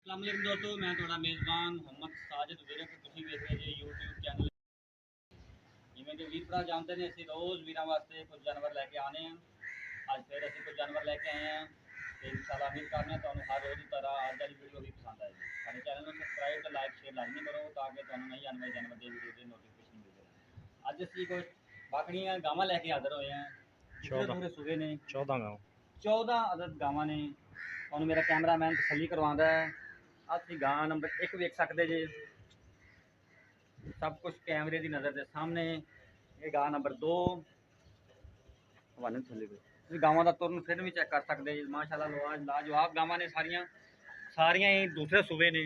अस्सलाम वालेकुम दोस्तों, मैं थोड़ा मेज़बान मोहम्मद साजिद विरक तुसीं वेख रहे जी यूट्यूब चैनल। जिवें कि वीर भरा जानते हैं ਅਸੀਂ रोज़ वीरां वास्ते कुछ जानवर लैके आने हैं। ਅੱਜ फिर ਅਸੀਂ कुछ जानवर लैके आए हैं ਤੇ ਇਨਸ਼ਾਅੱਲਾ ਉਮੀਦ करने ਤੁਹਾਨੂੰ हर रोज़ की तरह ਅੱਜ वाली वीडियो भी पसंद आएगी। ਸਾਡੇ ਚੈਨਲ ਨੂੰ ਸਬਸਕ੍ਰਾਈਬ ਤੇ ਲਾਈਕ ਸ਼ੇਅਰ ਲਾਜ਼ਮੀ ਕਰੋ ਤਾਂ ਕਿ ਤੁਹਾਨੂੰ ਨਈ ਆਉਣ ਵਾਲੀ जानवर ਦੀ ਵੀਡੀਓ ਦੀ ਨੋਟੀਫਿਕੇਸ਼ਨ ਮਿਲ ਜਾਵੇ। ਅੱਜ ਅਸੀਂ ਕੁਝ ਬੱਕਰੀਆਂ ਗਾਵਾਂ ਲੈ ਕੇ ਹਾਜ਼ਰ ਹੋਏ हैं। 14 ਸੂਬੇ ਨੇ 14 ਗਾਵਾਂ 14 ਅਦਦ ਗਾਵਾਂ ਨੇ। ਤੁਹਾਨੂੰ ਮੇਰਾ ਕੈਮਰਾਮੈਨ ਤਸੱਲੀ ਕਰਵਾਉਂਦਾ ਹੈ। ਅਸੀਂ ਗਾਂ ਨੰਬਰ 1 ਵੇਖ ਸਕਦੇ ਜੇ सब कुछ कैमरे की नज़र के सामने। ये गां नंबर 2 हवाले थले गावां का तुरन फिर भी चेक कर सकते जी। माशाल्लाह लाजवाब गावां ने सारियां सारियां ही दूसरे सूबे ने।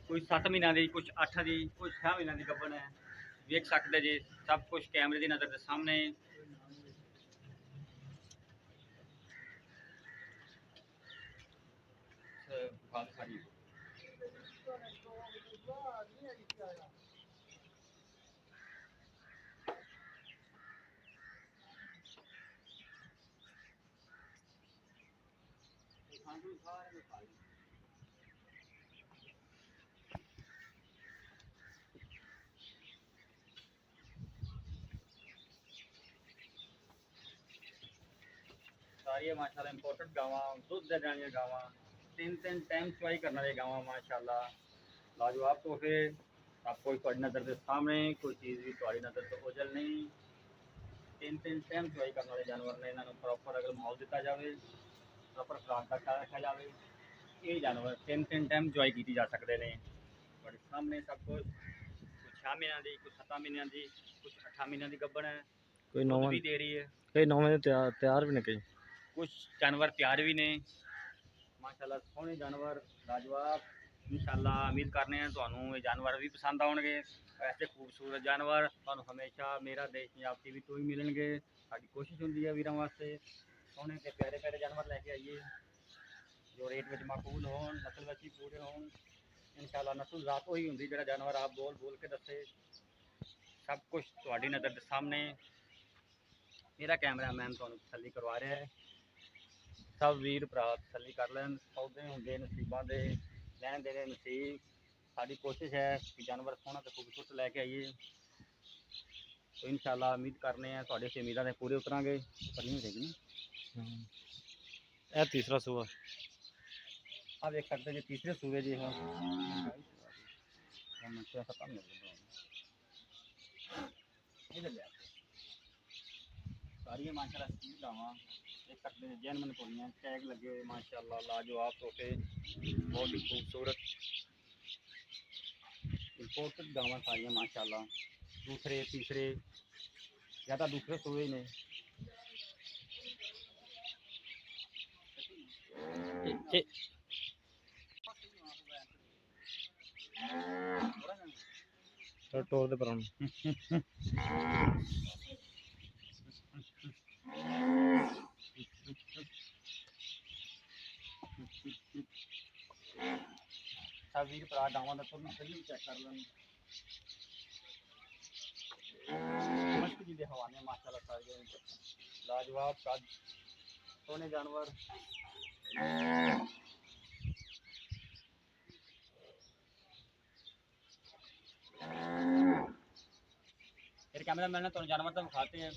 कोई 7 महीनों की, कुछ 8 की, कुछ 6 महीनों की गब्बन है। वेख सकते जी सब कुछ कैमरे की नज़र के सामने। सारियां माशाल्लाह इंपोर्टेड गावां, दूध देने वाली गावां, 3 टाइम चुवाई करने वाली गावां माशाल्लाह। लाजवाब तोहफे सब कुछ तुहाडी नज़र के सामने। कोई चीज़ भी तुहाडी नज़र तो ओझल नहीं। 3 टाइम चुवाई करने वाले जानवर ने। इन्हों प्रॉपर अगर माहौल दिता जाए, प्रॉपर खुराक का ख्याल रखा जाए, ये जानवर 3 टाइम चुवाई की जा सकते हैं। तुहाडे सामने सब कुछ 6 महीनों की, कुछ 7 महीनों की, कुछ 8 महीनों की गब्बन है। कोई 9 भी दे रही है, कई 9 में तैयार भी ने, कई कुछ जानवर तैयार भी ने माशाल्लाह। सोहने जानवर लाजवाब। इंशाल्लाह उम्मीद करने हैं तुहानू ये जानवर भी पसंद आउणगे। ऐसे खूबसूरत जानवर तुहानू हमेशा मेरा देश पंजाब टीवी तो ही मिलणगे। साडी कोशिश हुंदी है वीरां वास्ते सोहने ते प्यारे प्यारे जानवर लैके आइए जो रेट में माकूल हो, नस्ल में भी पूरे हो। इंशाल्लाह नस्ल जात वही हुंदी जिहड़ा जानवर आप बोल बोल के दसे। सब कुछ तुहाडी नज़र के सामने। मेरा कैमरामैन तुहानू तसल्ली करवा रहा है। सब वीर भरा तसल्ली कर लैन। सौदे होंगे नसीबों के, लैन देने नसीब। साड़ी कोशिश है कि जानवर सोहना तो खूबसूरत लैके आइए। तो इंशाल्लाह उम्मीद करने हैं तुहाडी असीं उम्मीदां ते पूरे उतरांगे। पर नहीं होगी ना तीसरा सूबा आप देख सकते हैं तीसरे सूबे जी हो। सारियां माशाल्लाह सील गावां देख सकते हैं। जैनमन कोलियां टैग लगे हुए माशाल्लाह। लाजवाब तोहफे बहुत ही खूबसूरत इंपोर्टेड गावां सारियां माशाल्लाह। दूसरे तीसरे ज़्यादा दूसरे सूबे ने। टोर दे पर सब वीर भरा गावां का तुरंत फिर भी चेक कर लें। मस्त जी दे हवाने माशाल्लाह सारे लाजवाब कद सोने जानवर। फिर कैमरा मैन तुम जानवर तो विखाते हैं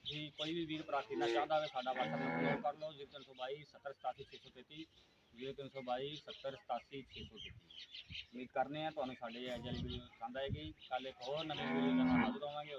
जी। कोई भी वीर भरा खरीदना चाहता है साडा WhatsApp नंबर नोट कर लो 0322 70 87 633 0322 70 87 633। उम्मीद करने हैं तुहानू साडी अज वाली वीडियो पसंद आएगी। कल एक होर नवी वीडियो के नाल हाजिर होवांगे।